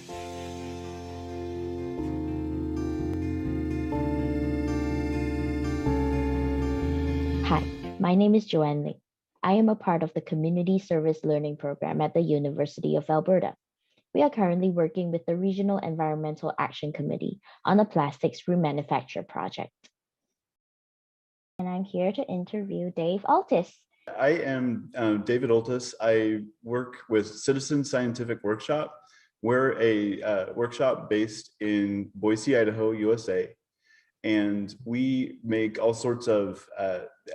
Hi, my name is Joanne Lee. I am a part of the Community Service Learning Program at the University of Alberta. We are currently working with the Regional Environmental Action Committee on a plastics remanufacture project. And I'm here to interview Dave Ultis. I am David Ultis. I work with Citizen Scientific Workshop. We're a workshop based in Boise, Idaho, USA. And we make all sorts of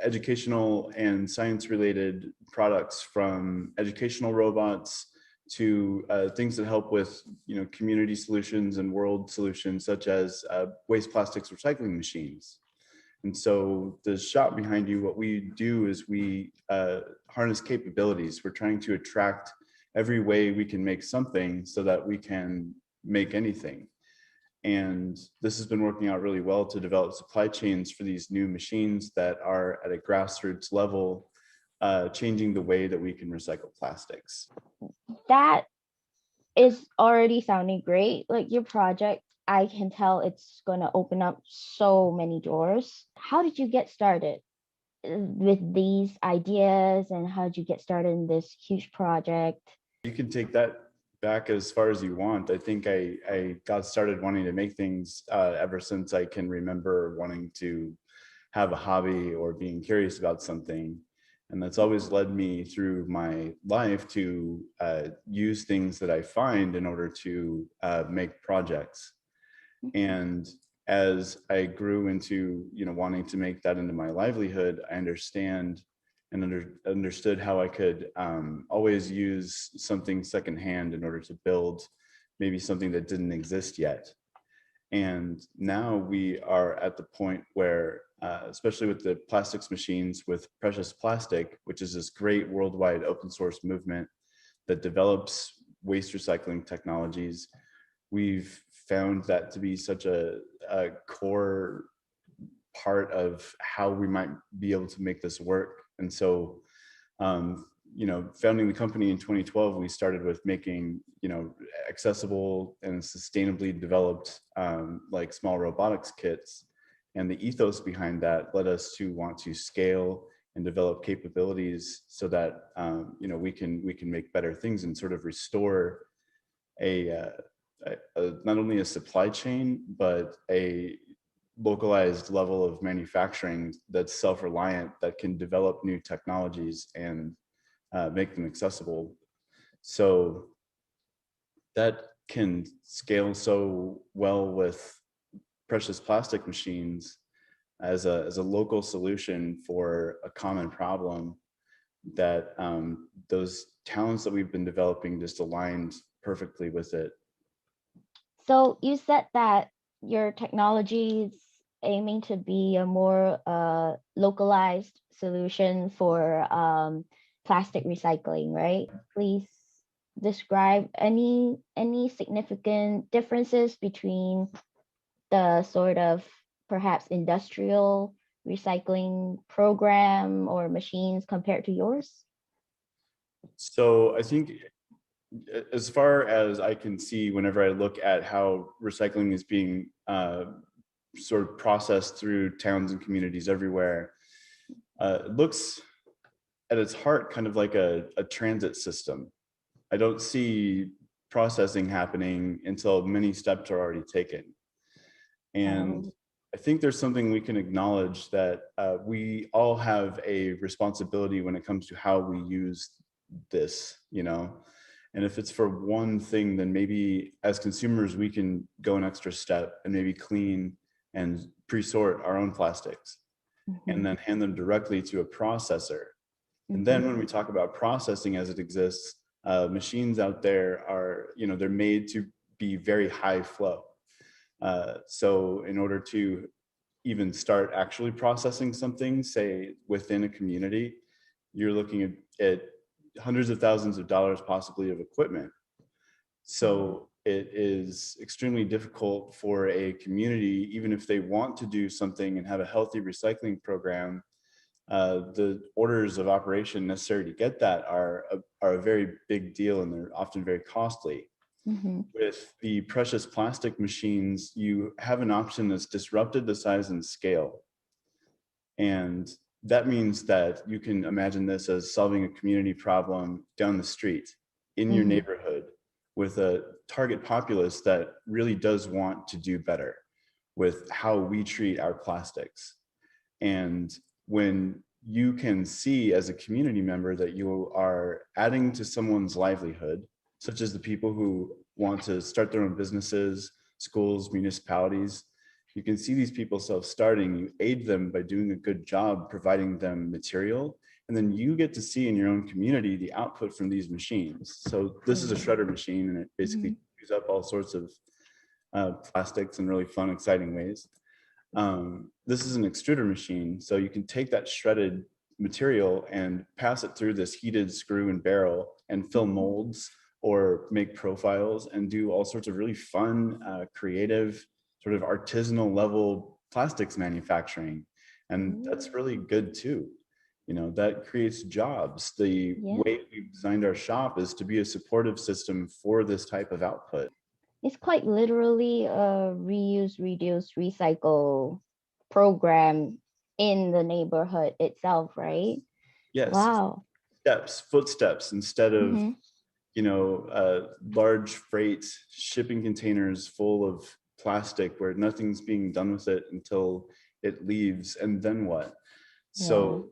educational and science-related products, from educational robots to things that help with community solutions and world solutions, such as waste plastics recycling machines. And so the shop behind you, what we do is we harness capabilities. We're trying to attract every way we can make something so that we can make anything. And this has been working out really well to develop supply chains for these new machines that are at a grassroots level, changing the way that we can recycle plastics. That is already sounding great. Like your project, I can tell it's going to open up so many doors. How did you get started with these ideas, and how did you get started in this huge project? You can take that back as far as you want. I think I got started wanting to make things ever since I can remember wanting to have a hobby or being curious about something. And that's always led me through my life to use things that I find in order to make projects. And as I grew into wanting to make that into my livelihood, I understood how I could always use something secondhand in order to build maybe something that didn't exist yet. And now we are at the point where, especially with the plastics machines with Precious Plastic, which is this great worldwide open source movement that develops waste recycling technologies, we've found that to be such a core part of how we might be able to make this work. And so, founding the company in 2012, we started with making, accessible and sustainably developed like small robotics kits. And the ethos behind that led us to want to scale and develop capabilities so that we can make better things and sort of restore not only a supply chain, but a localized level of manufacturing that's self-reliant, that can develop new technologies and make them accessible. So that can scale so well with Precious Plastic machines as a local solution for a common problem, that those talents that we've been developing just aligned perfectly with it. So you said that your technology is aiming to be a more localized solution for plastic recycling, right? Please describe any significant differences between the sort of perhaps industrial recycling program or machines compared to yours? So I think, as far as I can see, whenever I look at how recycling is being sort of processed through towns and communities everywhere, it looks at its heart kind of like a transit system. I don't see processing happening until many steps are already taken. And I think there's something we can acknowledge, that we all have a responsibility when it comes to how we use this, And if it's for one thing, then maybe as consumers, we can go an extra step and maybe clean and pre-sort our own plastics and then hand them directly to a processor. And then when we talk about processing as it exists, machines out there are, they're made to be very high flow. So in order to even start actually processing something, say within a community, you're looking at hundreds of thousands of dollars possibly of equipment. So it is extremely difficult for a community, even if they want to do something and have a healthy recycling program, the orders of operation necessary to get that are a very big deal, and they're often very costly. Mm-hmm. With the precious plastic machines, you have an option that's disrupted the size and scale. And that means that you can imagine this as solving a community problem down the street in your Mm-hmm. neighborhood with a target populace that really does want to do better with how we treat our plastics. And when you can see as a community member that you are adding to someone's livelihood, such as the people who want to start their own businesses, schools, municipalities, you can see these people self-starting, you aid them by doing a good job, providing them material, and then you get to see in your own community the output from these machines. So this is a shredder machine, and it Mm-hmm. basically chews up all sorts of plastics in really fun, exciting ways. This is an extruder machine, so you can take that shredded material and pass it through this heated screw and barrel and fill molds or make profiles and do all sorts of really fun, creative, sort of artisanal level plastics manufacturing. And that's really good too. You know, that creates jobs. The Yeah. way we've designed our shop is to be a supportive system for this type of output. It's quite literally a reuse, reduce, recycle program in the neighborhood itself, right? Yes, Wow. footsteps instead of, Mm-hmm. large freight shipping containers full of plastic where nothing's being done with it until it leaves, and then what? Yeah. So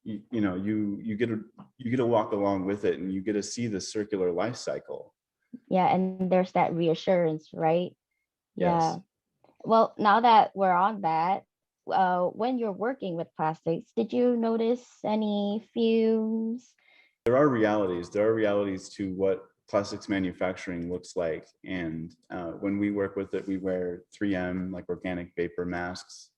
you get to walk along with it, and you get to see the circular life cycle. Yeah. And there's that reassurance, right? Yeah. Yes. Well, now that we're on that, when you're working with plastics, did you notice any fumes? There are realities to what plastics manufacturing looks like, and when we work with it, we wear 3M, like organic vapor masks,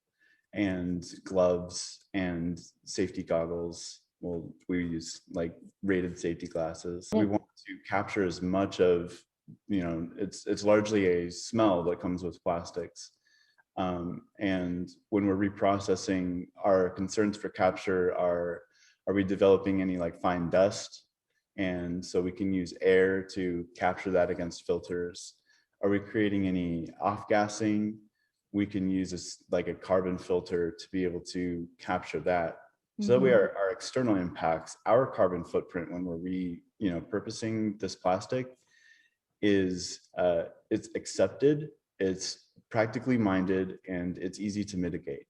and gloves and safety goggles. Well, we use like rated safety glasses. We want to capture as much of, it's largely a smell that comes with plastics. And when we're reprocessing, our concerns for capture are we developing any like fine dust? And so we can use air to capture that against filters. Are we creating any off-gassing? We can use this like a carbon filter to be able to capture that. So that way Mm-hmm. our external impacts, our carbon footprint when we're purposing this plastic is it's accepted, it's practically minded, and it's easy to mitigate.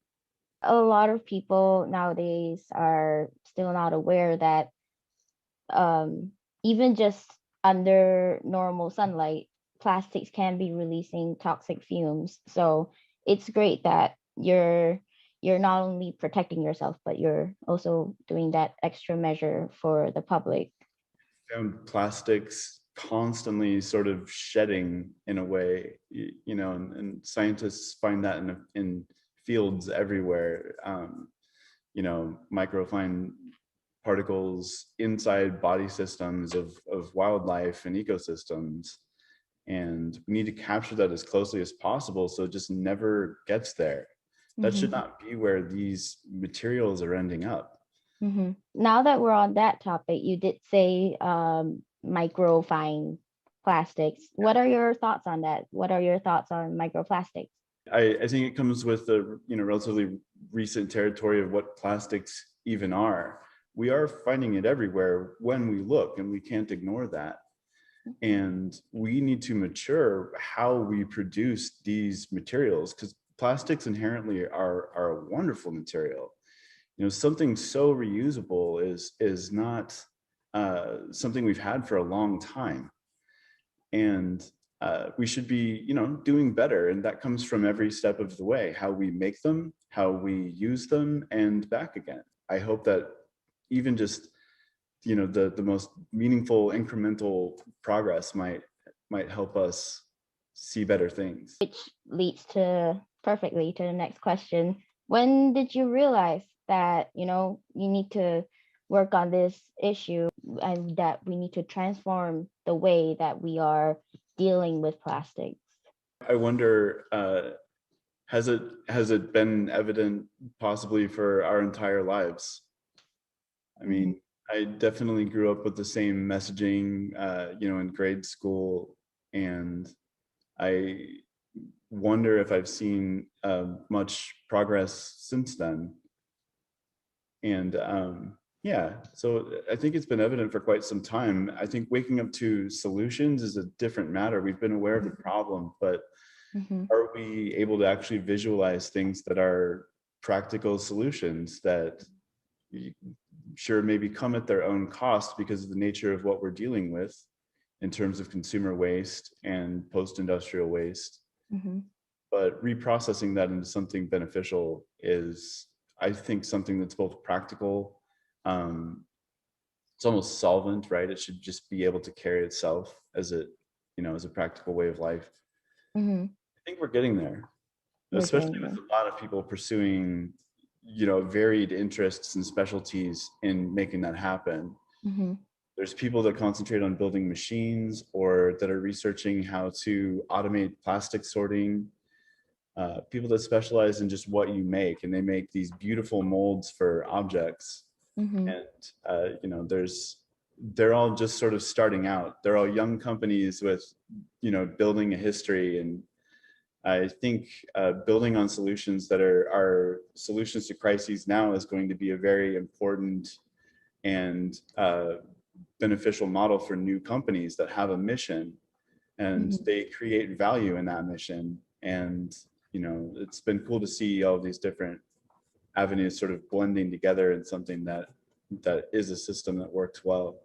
A lot of people nowadays are still not aware that um, even just under normal sunlight, plastics can be releasing toxic fumes. So it's great that you're not only protecting yourself, but you're also doing that extra measure for the public. Found plastics constantly sort of shedding in a way, and scientists find that in fields everywhere. Microfine particles inside body systems of wildlife and ecosystems. And we need to capture that as closely as possible so it just never gets there. That should Mm-hmm. not be where these materials are ending up. Mm-hmm. Now that we're on that topic, you did say microfine plastics. What are your thoughts on that? What are your thoughts on microplastics? I think it comes with the relatively recent territory of what plastics even are. We are finding it everywhere when we look, and we can't ignore that. And we need to mature how we produce these materials, because plastics inherently are a wonderful material. Something so reusable is not something we've had for a long time. And we should be doing better, and that comes from every step of the way: how we make them, how we use them, and back again. I hope that even just the most meaningful incremental progress might help us see better things. Leads to perfectly to the next question. When did you realize that, you need to work on this issue and that we need to transform the way that we are dealing with plastics? I wonder, has it been evident possibly for our entire lives? I Mm-hmm. mean, I definitely grew up with the same messaging, in grade school. And I wonder if I've seen much progress since then. And yeah, so I think it's been evident for quite some time. I think waking up to solutions is a different matter. We've been aware of the problem, but Mm-hmm. are we able to actually visualize things that are practical solutions that sure maybe come at their own cost because of the nature of what we're dealing with in terms of consumer waste and post-industrial waste, Mm-hmm. but reprocessing that into something beneficial is, I think, something that's both practical, um, it's almost solvent, right? It should just be able to carry itself as a, as a practical way of life. Mm-hmm. I think we're getting there, We're especially getting with there. a lot of people pursuing, varied interests and specialties in making that happen. Mm-hmm. There's people that concentrate on building machines or that are researching how to automate plastic sorting. People that specialize in just what you make, and they make these beautiful molds for objects. Mm-hmm. And they're all just sort of starting out. They're all young companies with building a history. And I think building on solutions that are solutions to crises now is going to be a very important and beneficial model for new companies that have a mission and Mm-hmm. they create value in that mission. And it's been cool to see all these different avenues sort of blending together in something that is a system that works well.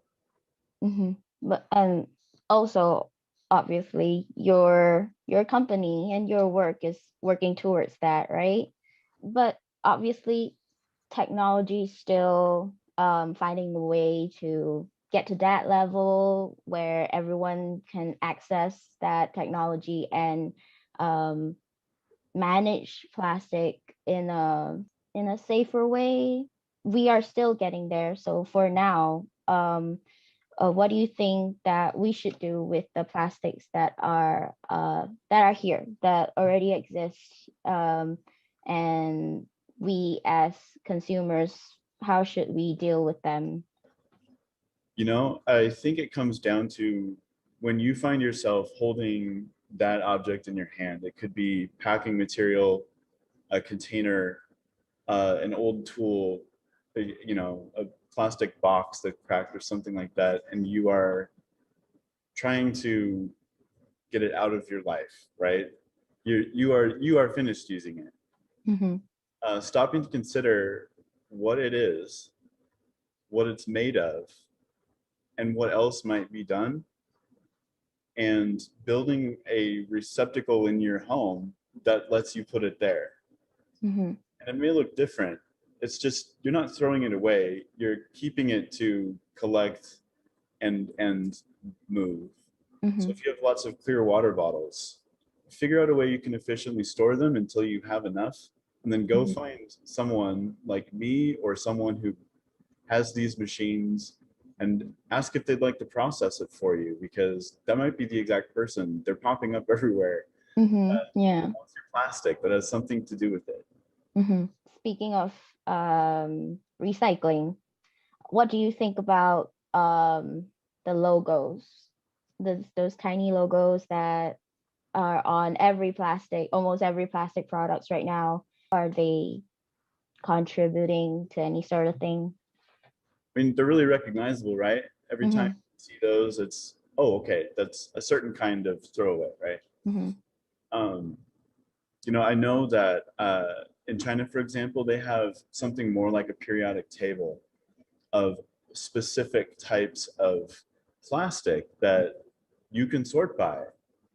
Mm-hmm. But and also obviously your company and your work is working towards that, right? But obviously technology still finding a way to get to that level where everyone can access that technology and um, manage plastic in a safer way. We are still getting there. So for now, what do you think that we should do with the plastics that are here that already exist, and we as consumers, how should we deal with them? I think it comes down to when you find yourself holding that object in your hand. It could be packing material, a container, an old tool, a plastic box that cracked or something like that, and you are trying to get it out of your life, right? You are finished using it. Mm-hmm. Stopping to consider what it is, what it's made of, and what else might be done, and building a receptacle in your home that lets you put it there. Mm-hmm. And it may look different. It's just you're not throwing it away. You're keeping it to collect and move. So Mm-hmm. if you have lots of clear water bottles, figure out a way you can efficiently store them until you have enough, and then go Mm-hmm. find someone like me or someone who has these machines and ask if they'd like to process it for you, because that might be the exact person. They're popping up everywhere. Mm-hmm. Yeah. Wants your plastic that has something to do with it. Mm-hmm. Speaking of recycling, what do you think about the logos, those tiny logos that are on every plastic, almost every plastic products right now? Are they contributing to any sort of thing? I mean, they're really recognizable, right? Every time Mm-hmm. you see those, it's, oh, okay, that's a certain kind of throwaway, right? Mm-hmm. Um, I know that in China, for example, they have something more like a periodic table of specific types of plastic that you can sort by,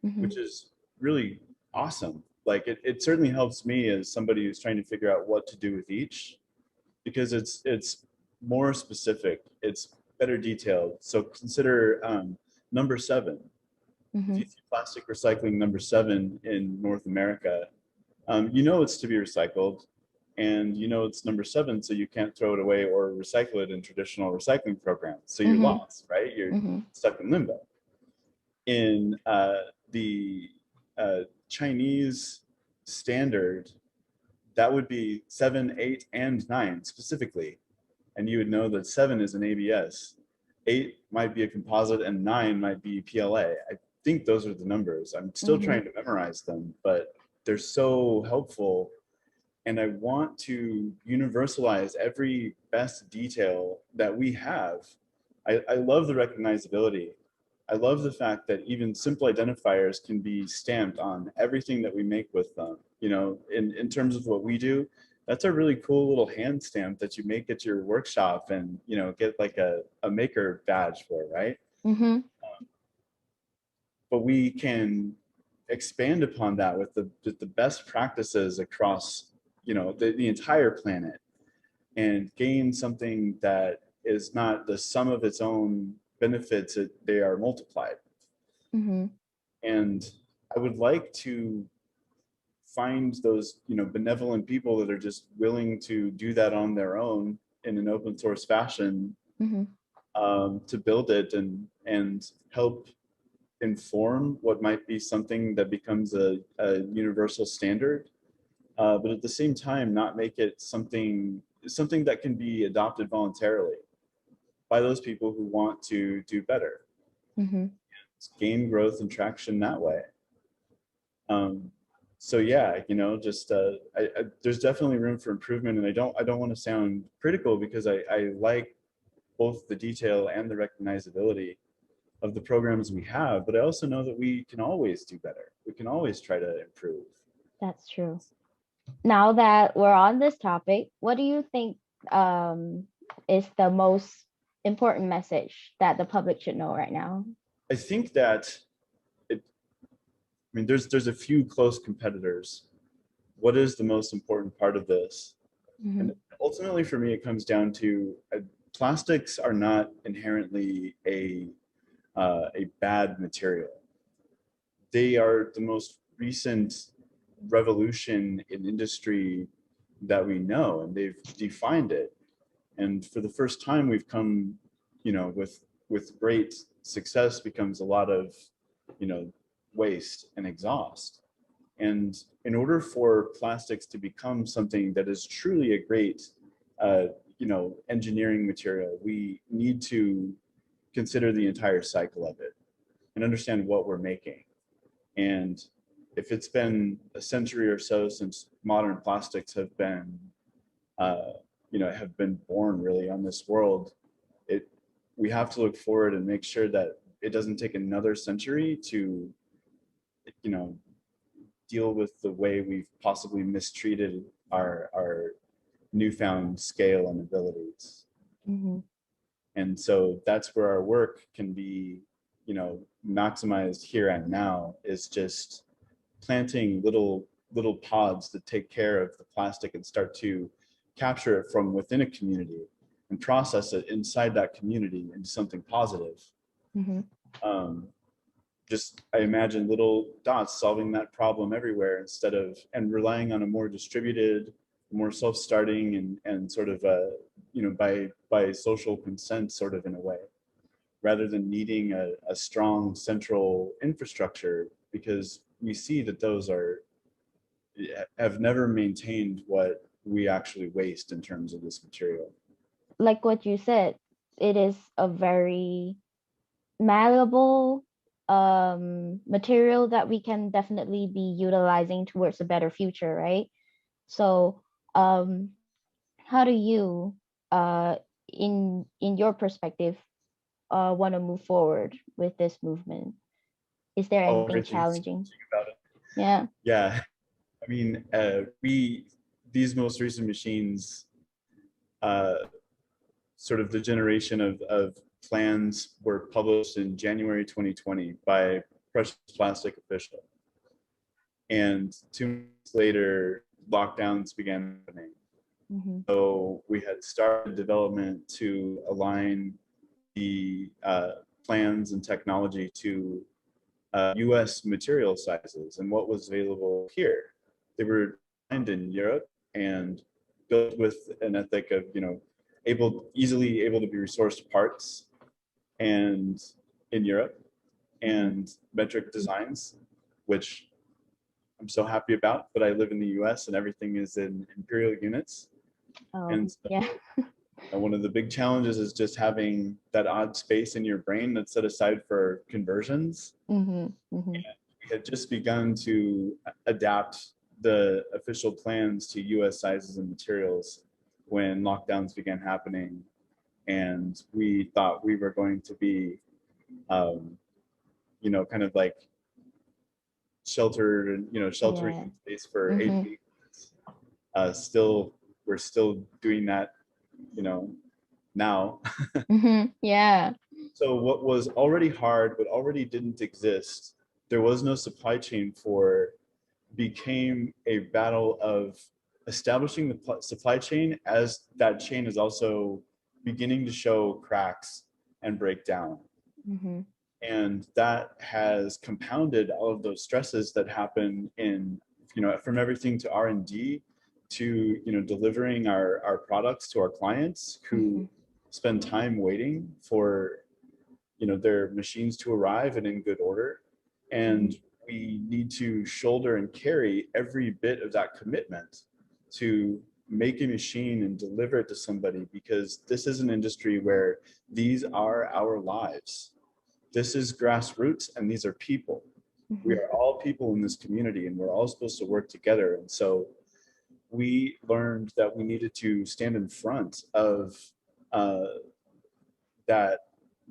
Mm-hmm. which is really awesome. Like it certainly helps me as somebody who's trying to figure out what to do with each, because it's more specific, it's better detailed. So consider number 7. If Mm-hmm. you see plastic recycling number 7 in North America, it's to be recycled, and it's number 7, so you can't throw it away or recycle it in traditional recycling programs. So you're Mm-hmm. lost, right? You're Mm-hmm. stuck in limbo. In the Chinese standard, that would be 7, 8, and 9 specifically, and you would know that 7 is an ABS, 8 might be a composite, and 9 might be PLA. think those are the numbers. I'm still trying to memorize them, but they're so helpful. And I want to universalize every best detail that we have. I love the recognizability. I love the fact that even simple identifiers can be stamped on everything that we make with them. You know, in terms of what we do, that's a really cool little hand stamp that you make at your workshop and, you know, get like a maker badge for, right? Mm-hmm. But we can expand upon that with the best practices across, you know, the entire planet, and gain something that is not the sum of its own benefits, they are multiplied. Mm-hmm. And I would like to find those, you know, benevolent people that are just willing to do that on their own in an open source fashion, Mm-hmm. to build it and help inform what might be something that becomes a universal standard, but at the same time not make it something that can be adopted voluntarily by those people who want to do better, Mm-hmm. gain growth and traction that way. Um, so yeah, you know, just there's definitely room for improvement, and I don't want to sound critical because I like both the detail and the recognizability of the programs we have, but I also know that we can always do better. We can always try to improve. That's true. Now that we're on this topic, what do you think is the most important message that the public should know right now? I think that I mean, there's a few close competitors. What is the most important part of this? Mm-hmm. And ultimately, for me, it comes down to plastics are not inherently a bad material. They are the most recent revolution in industry that we know, and they've defined it. And for the first time, we've come, you know, with great success becomes a lot of, you know, waste and exhaust. And in order for plastics to become something that is truly a great, uh, you know, engineering material, we need to consider the entire cycle of it and understand what we're making. And if it's been a century or so since modern plastics have been, uh, you know, have been born really on this world, it we have to look forward and make sure that it doesn't take another century to, you know, deal with the way we've possibly mistreated our newfound scale and abilities. Mm-hmm. And so that's where our work can be, you know, maximized here and now, is just planting little pods that take care of the plastic and start to capture it from within a community and process it inside that community into something positive. Mm-hmm. Um, just I imagine little dots solving that problem everywhere, instead of and relying on a more distributed, more self-starting and sort of you know, by social consent sort of in a way, rather than needing a strong central infrastructure, because we see that those are have never maintained what we actually waste in terms of this material. Like what you said, it is a very malleable material that we can definitely be utilizing towards a better future, right? So um how do you uh in your perspective want to move forward with this movement? Is there Oh, anything everything's challenging? about it. Yeah. Yeah, I mean, we these most recent machines, uh, sort of the generation of plans were published in January 2020 by Precious Plastic Official. And 2 months later, lockdowns began happening. Mm-hmm. So we had started development to align the plans and technology to US material sizes and what was available here. They were designed in Europe and built with an ethic of, you know, easily able to be resourced parts, and in Europe, and metric designs, which I'm so happy about. But I live in the US and everything is in imperial units. And so Yeah. And one of the big challenges is just having that odd space in your brain that's set aside for conversions. Mm-hmm. Mm-hmm. We had just begun to adapt the official plans to US sizes and materials when lockdowns began happening. And we thought we were going to be, kind of like sheltered and, sheltering Yeah. in space for eight Mm-hmm. weeks. We're still doing that, now. Mm-hmm. Yeah. So what was already hard, but already didn't exist, there was no supply chain for, became a battle of establishing the supply chain as that chain is also beginning to show cracks and break down. Mm-hmm. And that has compounded all of those stresses that happen in, from everything to R&D to, delivering our products to our clients Mm-hmm. who spend time waiting for, their machines to arrive and in good order. And we need to shoulder and carry every bit of that commitment to make a machine and deliver it to somebody, because this is an industry where these are our lives. This is grassroots, and these are people. We Mm-hmm. are all people in this community, and we're all supposed to work together. And so we learned that we needed to stand in front of uh, that,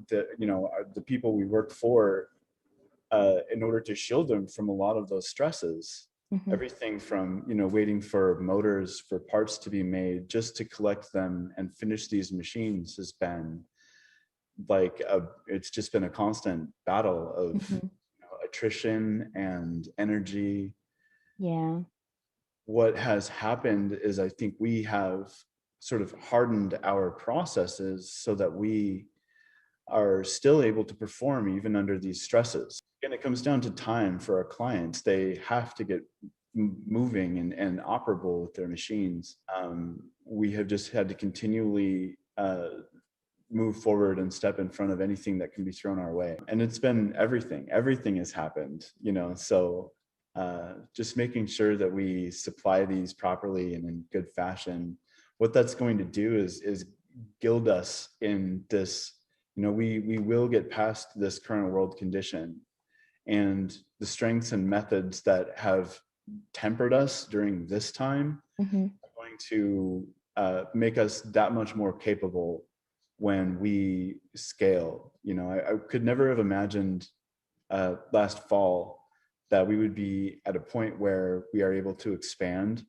the people we work for, in order to shield them from a lot of those stresses. Mm-hmm. Everything from, waiting for motors, for parts to be made, just to collect them and finish these machines has been it's just been a constant battle of, Mm-hmm. attrition and energy. Yeah. What has happened is I think we have sort of hardened our processes so that we are still able to perform even under these stresses. And it comes down to time for our clients. They have to get moving and operable with their machines. We have just had to continually move forward and step in front of anything that can be thrown our way. And it's been everything has happened, so just making sure that we supply these properly and in good fashion. What that's going to do is gild us in this, we will get past this current world condition, and the strengths and methods that have tempered us during this time Mm-hmm. are going to make us that much more capable when we scale. I could never have imagined last fall that we would be at a point where we are able to expand.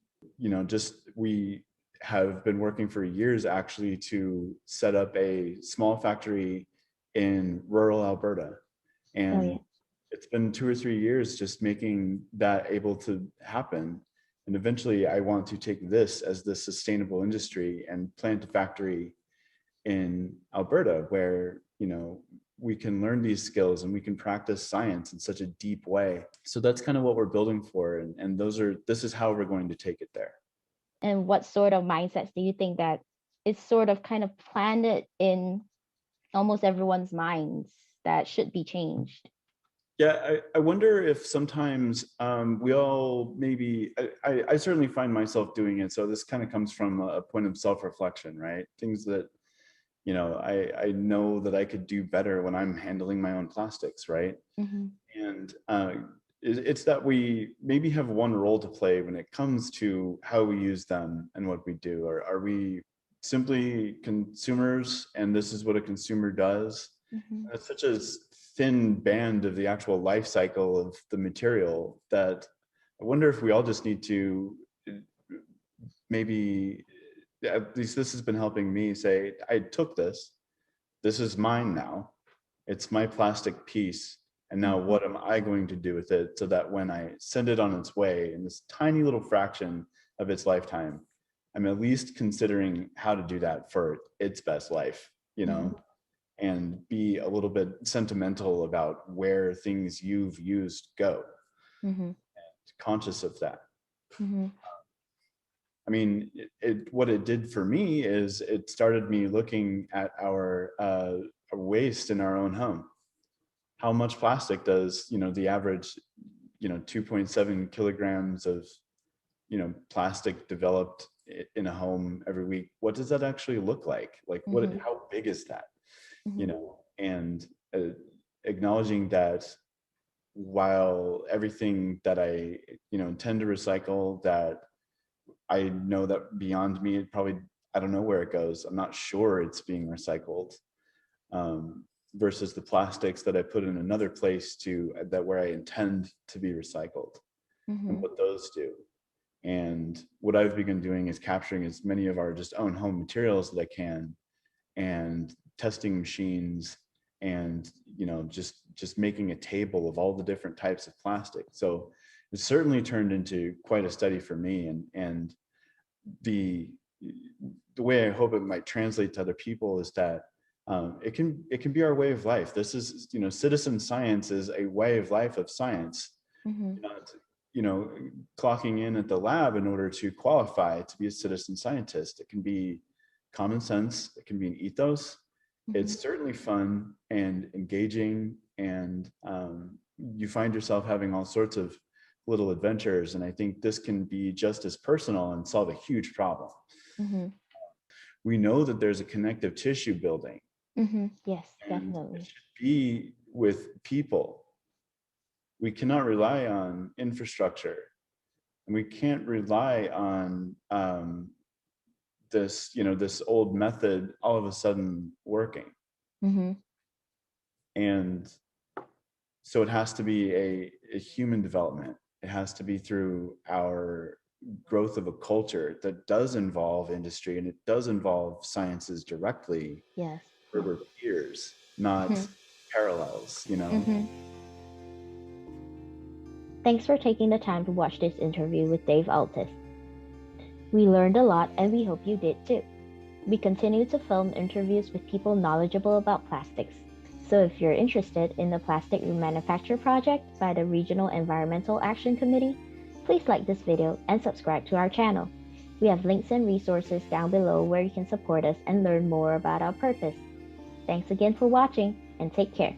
We have been working for years actually to set up a small factory in rural Alberta. Oh yeah. And it's been 2 or 3 years just making that able to happen. And eventually I want to take this as the sustainable industry and plant a factory in Alberta where, we can learn these skills and we can practice science in such a deep way. So that's kind of what we're building for. And this is how we're going to take it there. And what sort of mindsets do you think that is sort of kind of planted in almost everyone's minds that should be changed? Yeah, I wonder if sometimes we all maybe, I certainly find myself doing it. So this kind of comes from a point of self-reflection, right? Things that, I know that I could do better when I'm handling my own plastics, right? Mm-hmm. And it's that we maybe have one role to play when it comes to how we use them and what we do. Are we simply consumers, and this is what a consumer does? Mm-hmm. It's such a thin band of the actual life cycle of the material that I wonder if we all just need to maybe, at least this has been helping me say, I took this is mine now. It's my plastic piece. And now Mm-hmm. what am I going to do with it so that when I send it on its way in this tiny little fraction of its lifetime, I'm at least considering how to do that for its best life, Mm-hmm. and be a little bit sentimental about where things you've used go, Mm-hmm. conscious of that. Mm-hmm. I mean, what it did for me is it started me looking at our waste in our own home. How much plastic does, the average, 2.7 kilograms of, plastic developed in a home every week, what does that actually look like? Like what, Mm-hmm. how big is that? You Mm-hmm. know, and acknowledging that while everything that I, you know, intend to recycle, that I know that beyond me, it probably, I don't know where it goes. I'm not sure it's being recycled. Versus the plastics that I put in another place to that where I intend to be recycled, and Mm-hmm. what those do. And what I've begun doing is capturing as many of our just own home materials that I can, and testing machines, and you know, just making a table of all the different types of plastic. So it's certainly turned into quite a study for me, and the the way I hope it might translate to other people is that it can be our way of life. This is, you know, citizen science is a way of life of science. Mm-hmm. You're not, you know, clocking in at the lab in order to qualify to be a citizen scientist. It can be common sense. It can be an ethos. Mm-hmm. It's certainly fun and engaging, and you find yourself having all sorts of little adventures. And I think this can be just as personal and solve a huge problem. Mm-hmm. We know that there's a connective tissue building, Mm-hmm. Yes, and it definitely. should be with people. We cannot rely on infrastructure, and we can't rely on this, you know, this old method all of a sudden working. Mm-hmm. And so it has to be a human development. It has to be through our growth of a culture that does involve industry, and it does involve sciences directly, Yes. where Yes. we're peers, not Mm-hmm. parallels, you know? Mm-hmm. Thanks for taking the time to watch this interview with Dave Ultis. We learned a lot and we hope you did too. We continue to film interviews with people knowledgeable about plastics. So if you're interested in the Plastic Remanufacture Project by the Regional Environmental Action Committee, please like this video and subscribe to our channel. We have links and resources down below where you can support us and learn more about our purpose. Thanks again for watching, and take care.